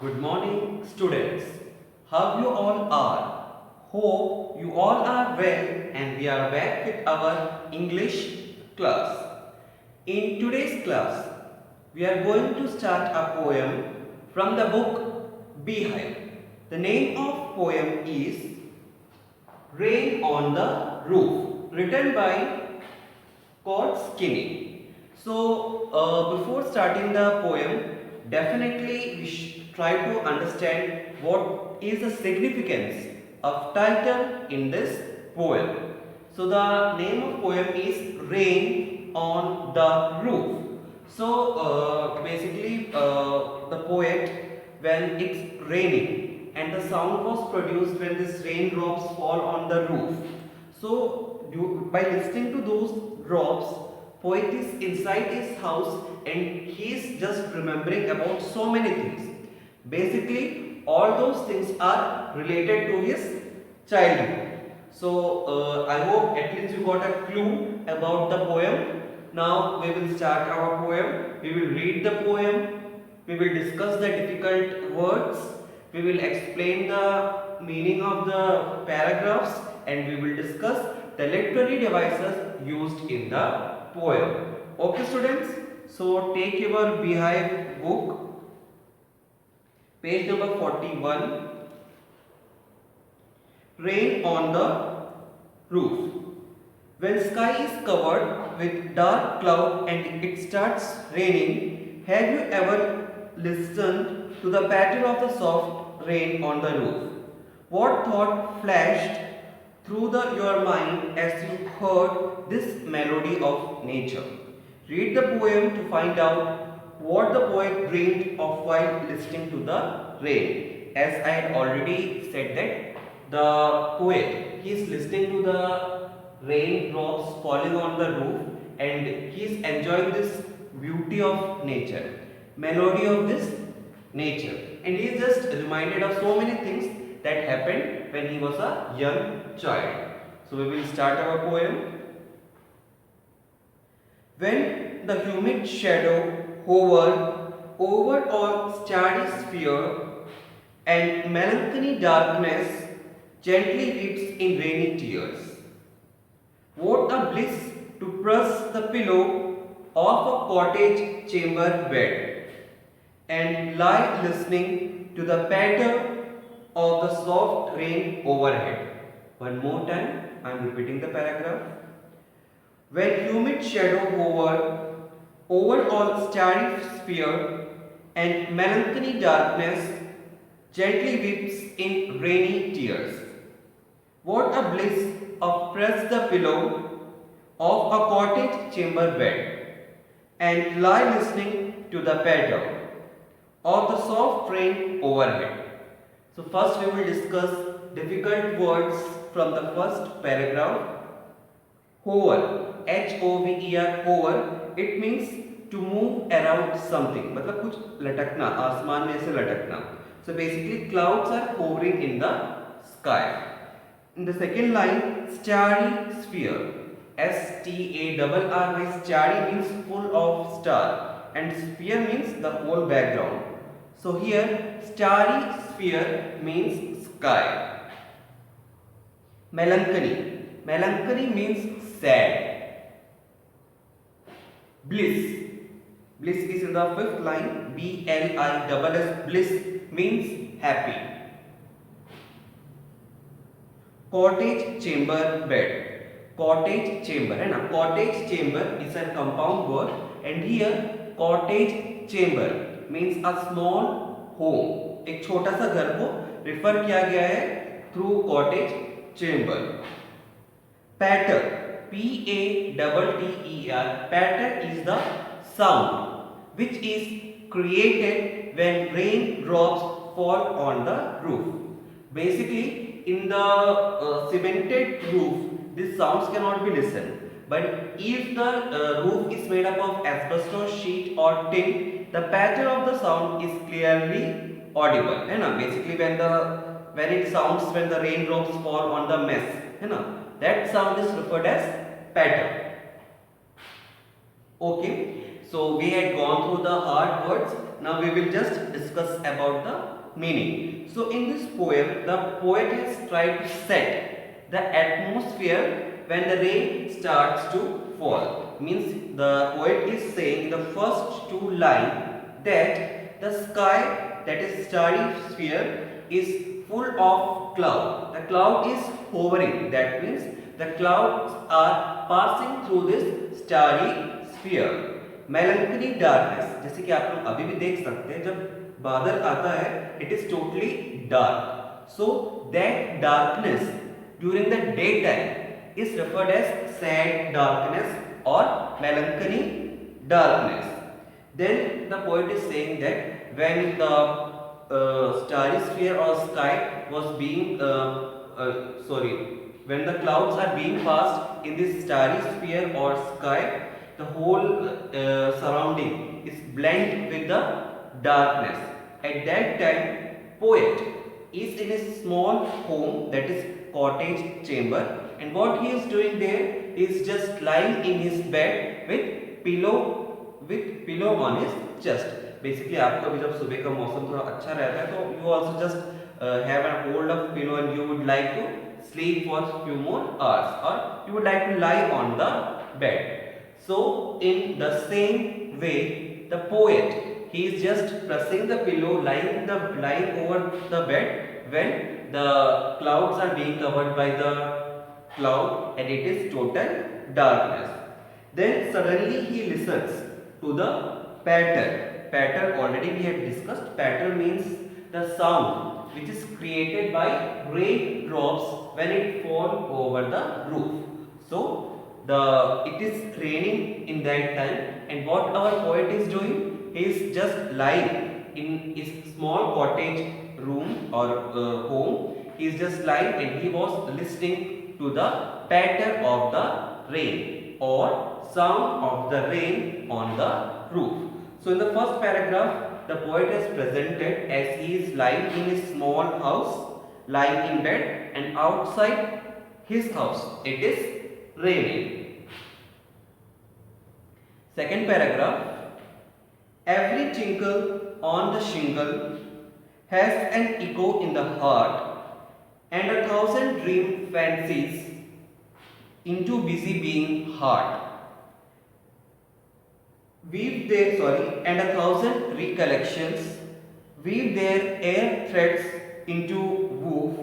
Good morning, students. How you all are? Hope you all are well and we are back with our English class. In today's class, we are going to start a poem from the book Beehive. The name of poem is Rain on the Roof, written by Caught Skinny. Before starting the poem, definitely we should try to understand what is the significance of title in this poem. So, the name of poem is Rain on the Roof. The poet, when it's raining and the sound was produced when these raindrops fall on the roof. By listening to those drops, poet is inside his house and he is just remembering about so many things. Basically, all those things are related to his childhood. I hope at least you got a clue about the poem. Now we will start our poem. We will read the poem. We will discuss the difficult words. We will explain the meaning of the paragraphs and we will discuss the literary devices used in the poem. Okay students, so take your Beehive book, page number 41, Rain on the Roof. When sky is covered with dark cloud and it starts raining, have you ever listened to the patter of the soft rain on the roof? What thought flashed through your mind as you heard this melody of nature? Read the poem to find out what the poet dreamed of while listening to the rain. As I had already said that the poet, he is listening to the raindrops falling on the roof and he is enjoying this beauty of nature, melody of this nature, and he is just reminded of so many things that happened when he was a young child. So we will start our poem. When the humid shadow hovered over all starry sphere and melancholy darkness gently weeps in rainy tears. What a bliss to press the pillow of a cottage chamber bed and lie listening to the patter of the soft rain overhead. One more time, I am repeating the paragraph. When humid shadow hovered over all starry sphere and melancholy darkness gently weeps in rainy tears. What a bliss of press the pillow of a cottage chamber bed and lie listening to the patter of the soft rain overhead. So first we will discuss difficult words from the first paragraph. Hover, H-O-V-E-R, hover, it means to move around something. मतलब कुछ लटकना, आसमान में ऐसे लटकना. So basically clouds are hovering in the sky. In the second line, starry sphere. S-T-A-R-R-Y, starry means full of star and sphere means the whole background. So here, starry sphere means sky. Melancholy. Melancholy means sad. Bliss. Bliss is in the fifth line. B-L-I-S-S. Bliss means happy. Cottage chamber bed. Cottage chamber है ना. Cottage chamber is a compound word and here cottage chamber means a small home. एक छोटा सा घर को refer किया गया है through cottage chamber. Patter, P-A-T-T-E-R, patter is the sound which is created when raindrops fall on the roof. Basically, in the cemented roof, these sounds cannot be listened. But if the roof is made up of asbestos sheet or tin, the patter of the sound is clearly audible. है ना? Basically, when it sounds when the raindrops fall on the mess, है ना? That sound is referred as patter. Okay. So we had gone through the hard words. Now we will just discuss about the meaning. So in this poem, the poet has tried to set the atmosphere when the rain starts to fall. Means the poet is saying in the first two lines that the sky, that is starry sphere, is full of cloud. The cloud is hovering. That means the clouds are passing through this starry sphere. Melancholy darkness, जैसे कि आप लोग अभी भी देख सकते हैं, जब बादल आता है it is totally dark. So that darkness during the day time is referred as sad darkness और melancholy darkness. Then the poet is saying that when the starry sphere or sky was being when the clouds are being passed in this starry sphere or sky, the whole surrounding is blend with the darkness. At that time, poet is in a small home, that is cottage chamber, and what he is doing there is just lying in his bed with pillow on his chest. Basically, आपको अभी जब सुबह का मौसम थोड़ा अच्छा रहता है तो you also just have a hold of pillow and you would like to sleep for few more hours, or you would like to lie on the bed. So in the same way, the poet, he is just pressing the pillow, lying over the bed when the clouds are being covered by the cloud and it is total darkness. Then suddenly he listens to the patter. Patter already we have discussed. Patter means the sound which is created by raindrops when it fall over the roof. So it is raining in that time, and what our poet is doing, he is just lying in his small cottage room or home. He is just lying and he was listening to the patter of the rain or sound of the rain on the roof. So in the first paragraph, the poet is presented as he is lying in his small house, lying in bed, and outside his house it is raining. Second paragraph, every tinkle on the shingle has an echo in the heart, and 1,000 dream fancies into busy being heart. And 1,000 recollections weave their air threads into woof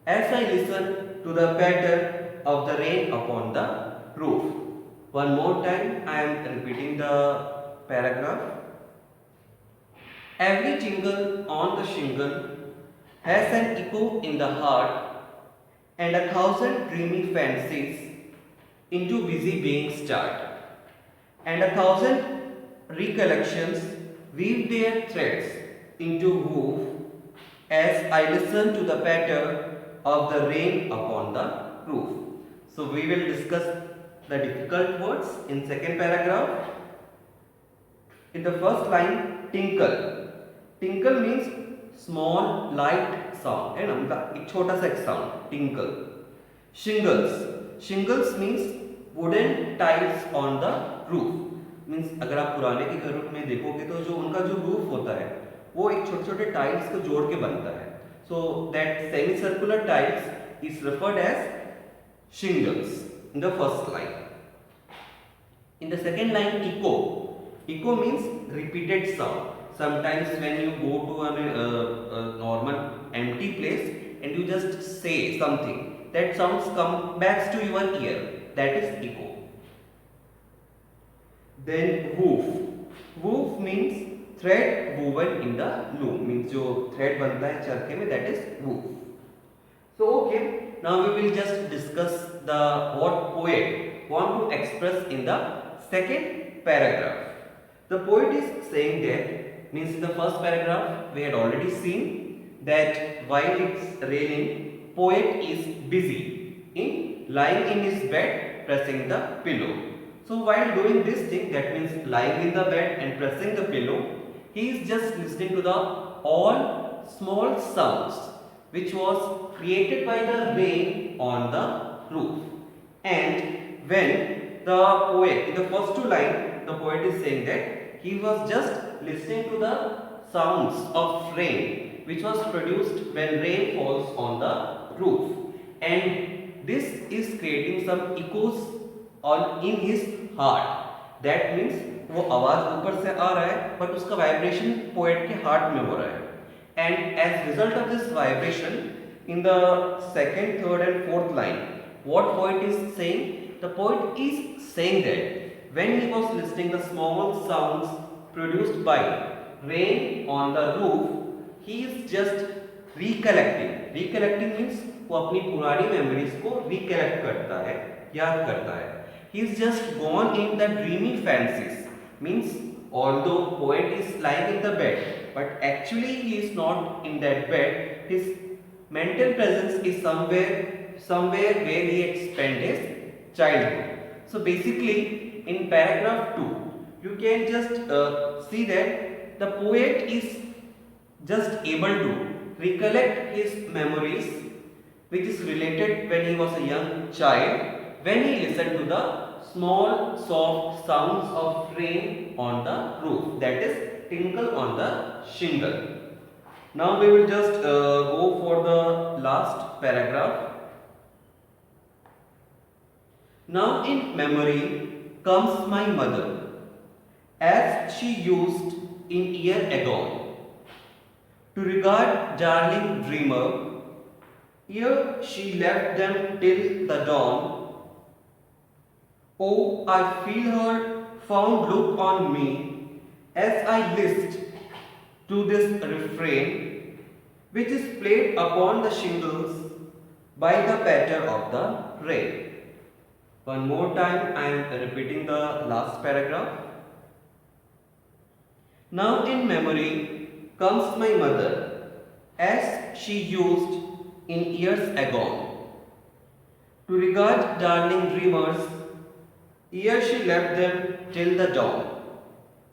as I listen to the patter of the rain upon the roof. One more time I am repeating the paragraph. Every tingle on the shingle has an echo in the heart, and 1,000 dreamy fancies into busy being start, and 1,000 recollections weave their threads into woof as I listen to the patter of the rain upon the roof. So we will discuss the difficult words in second paragraph. In the first line, tinkle. Tinkle means small light sound, है ना, मतलब एक छोटा सा sound, tinkle. Shingles. Shingles means wooden tiles on the roof. Means अगर आप पुराने के घरों में देखोगे तो जो उनका जो रूफ होता है वो एक छोटे छोटे टाइल्स को जोड़ के बनता है. So that semicircular tiles is referred as shingles in the first line. In the second line, echo. Echo means repeated sound. Sometimes when you go to a normal empty place and you just say something, that sounds come back to your ear. That is echo. Then woof. Woof means thread woven in the loom. Means जो thread बनता है चरखे में, that is woof. So okay, now we will just discuss the what poet want to express in the second paragraph. The poet is saying that, means in the first paragraph we had already seen that while it's raining, poet is busy in lying in his bed pressing the pillow. So while doing this thing, that means lying in the bed and pressing the pillow, he is just listening to the all small sounds which was created by the rain on the roof. And when the poet, in the first two lines, the poet is saying that he was just listening to the sounds of rain which was produced when rain falls on the roof, and this is creating some echoes on in his heart. That means वो आवाज ऊपर से आ रहा है but उसका vibration poet के heart में हो रहा है, and as result of this vibration in the second, third and fourth line, what poet is saying? The poet is saying that when he was listening the small sounds produced by rain on the roof, he is just recollecting. Recollecting means वो अपनी पुरानी memories को recollect करता है, याद करता है. He is just gone in the dreamy fancies. Means although poet is lying in the bed, but actually he is not in that bed. His mental presence is somewhere where he had spent his childhood. So basically in paragraph 2 you can just see that the poet is just able to recollect his memories which is related when he was a young child, when he listened to the small soft sounds of rain on the roof, that is tinkle on the shingle. Now we will just go for the last paragraph. Now in memory comes my mother, as she used in year agone, to regard darling dreamer. Here she left them till the dawn. Oh, I feel her fond look on me as I list to this refrain, which is played upon the shingles by the patter of the rain. One more time I am repeating the last paragraph. Now in memory comes my mother, as she used in years agone, to regard darling dreamers. Here she left them till the dawn.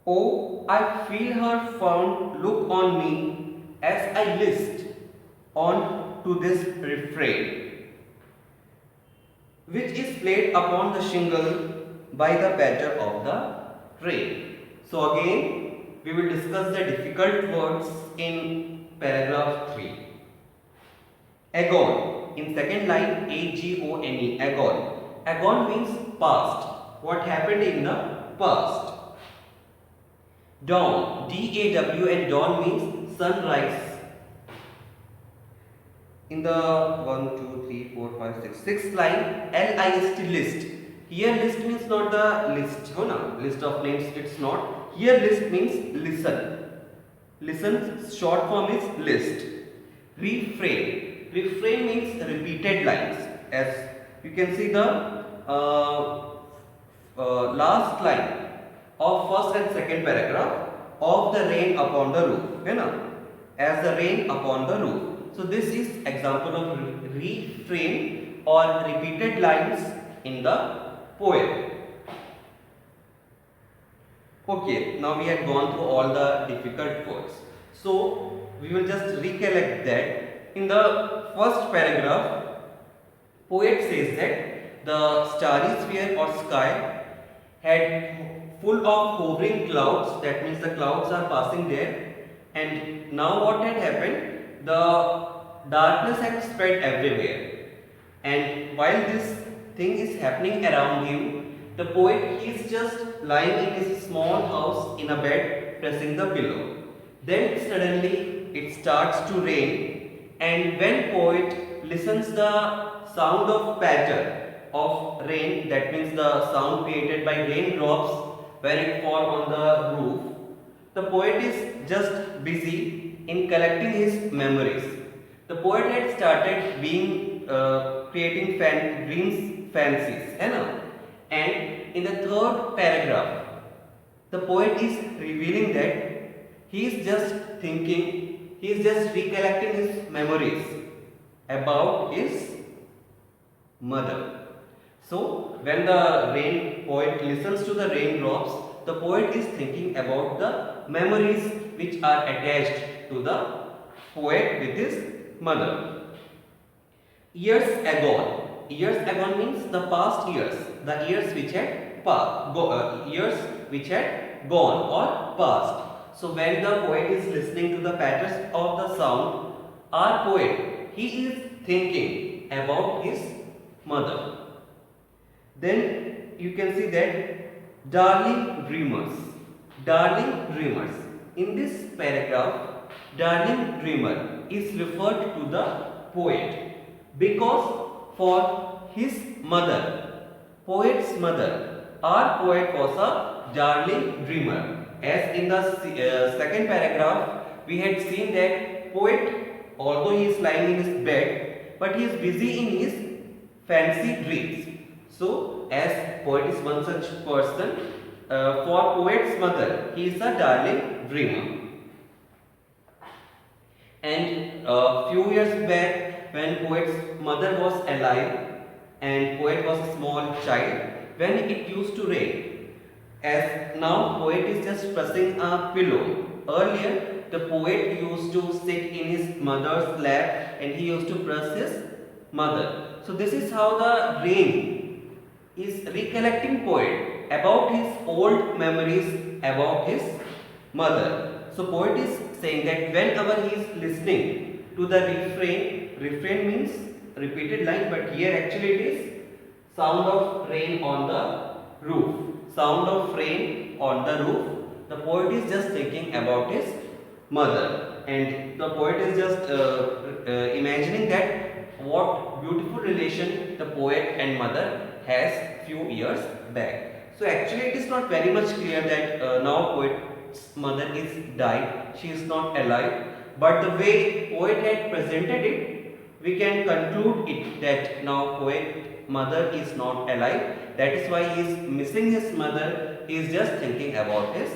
Oh, I feel her fond look on me as I list on to this refrain, which is played upon the shingle by the patter of the rain. So again, we will discuss the difficult words in paragraph 3. Agone. In second line, A-G-O-N-E, agone. Agone means past. What happened in the past. Dawn, D-A-W, and dawn means sunrise. In the 1, 2, 3, 4, 5, 6, sixth line, L-I-S-T, list. Here list means not the list, list of names, it's not. Here list means listen. Listen, short form is list. Refrain. Refrain means repeated lines. As you can see the last line of first and second paragraph of the rain upon the roof, as the rain upon the roof. So this is example of refrain or repeated lines in the poem. Okay, now we have gone through all the difficult words. So we will just recollect that. In the first paragraph, poet says that the starry sphere or sky had full of hovering clouds, that means the clouds are passing there, and now what had happened, the darkness had spread everywhere, and while this thing is happening around him, the poet is just lying in his small house in a bed pressing the pillow. Then suddenly it starts to rain, and when poet listens the sound of patter of rain, that means the sound created by raindrops when it fall on the roof, the poet is just busy in collecting his memories. The poet had started being creating dreams, fancies, and in the third paragraph, the poet is revealing that he is just thinking, he is just recollecting his memories about his mother. So when the poet listens to the raindrops, the poet is thinking about the memories which are attached to the poet with his mother. Years agone. Years agone means the past years, the years which had years which had gone or passed. So when the poet is listening to the patterns of the sound, our poet, he is thinking about his mother. Then you can see that darling dreamers, darling dreamers. In this paragraph, darling dreamer is referred to the poet because for his mother, poet's mother, our poet was a darling dreamer. As in the second paragraph, we had seen that poet, although he is lying in his bed, but he is busy in his fancy dreams. So, as poet is one such person, for poet's mother, he is a darling dreamer. And a few years back, when poet's mother was alive and poet was a small child, when it used to rain, as now poet is just pressing a pillow. Earlier, the poet used to sit in his mother's lap and he used to press his mother. So this is how the rain is recollecting poet about his old memories about his mother. So poet is saying that whenever he is listening to the refrain means repeated line, but here actually it is sound of rain on the roof. Sound of rain on the roof. The poet is just thinking about his mother, and the poet is just imagining that what beautiful relation the poet and mother has few years back. So actually it is not very much clear that now poet's mother is died, she is not alive, but the way poet had presented it, we can conclude it that now poet mother is not alive. That is why he is missing his mother, he is just thinking about his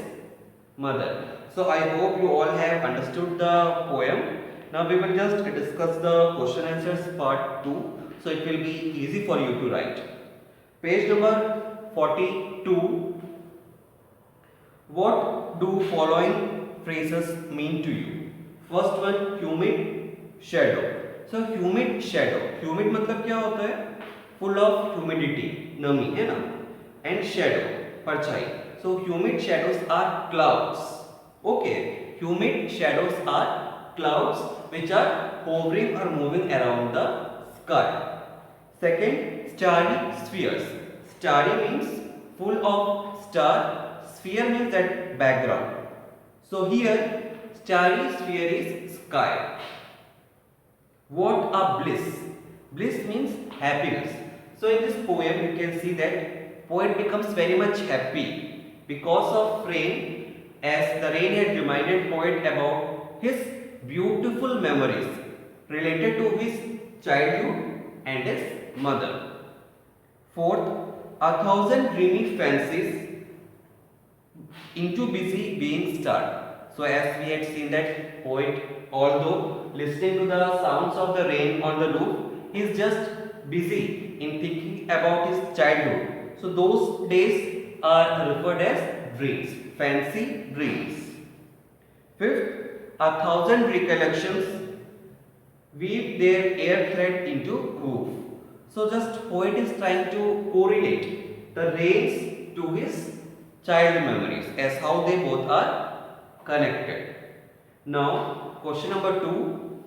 mother. So I hope you all have understood the poem. Now we will just discuss the question answers part 2, so it will be easy for you to write. Page number 42. What do following phrases mean to you? First one, humid shadow. So humid shadow, humid मतलब क्या होता है? Full of humidity, नमी है ना? And shadow, परछाई. So humid shadows are clouds. Okay, humid shadows are clouds which are hovering or moving around the sky. Second, starry spheres. Starry means full of star. Sphere means that background. So here, starry sphere is sky. What a bliss. Bliss means happiness. So in this poem, you can see that poet becomes very much happy because of rain, as the rain had reminded poet about his beautiful memories related to his childhood and his mother. Fourth, a thousand dreamy fancies into busy being starred. So as we had seen that poet, although listening to the sounds of the rain on the roof, he is just busy in thinking about his childhood. So those days are referred as dreams, fancy dreams. Fifth, a thousand recollections weave their air thread into woof. So just poet is trying to correlate the rains to his child memories as how they both are connected. Now question number 2.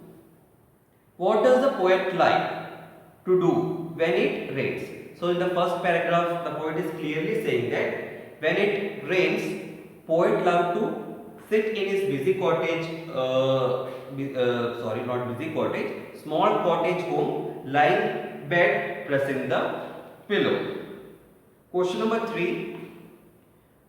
What does the poet like to do when it rains? So in the first paragraph, the poet is clearly saying that when it rains, poet love to sit in his busy cottage, not busy cottage, small cottage home, lying bed, pressing the pillow. Question number 3.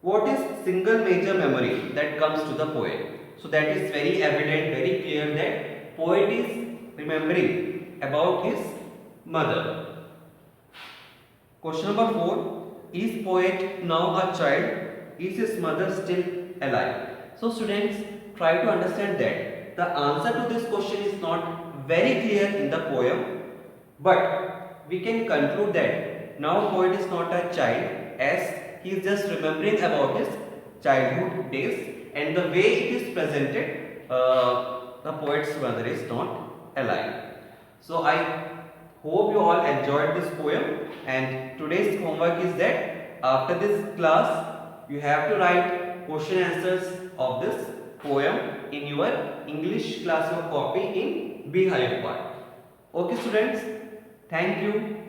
What is single major memory that comes to the poet? So that is very evident, very clear that poet is remembering about his mother. Question number 4. Is poet now a child? Is his mother still alive? So students, try to understand that the answer to this question is not very clear in the poem, but we can conclude that now poet is not a child, as he is just remembering about his childhood days, and the way it is presented, the poet's mother is not alive. So I hope you all enjoyed this poem, and today's homework is that after this class you have to write question answers of this poem in your English class or copy in behind part. Okay students, thank you.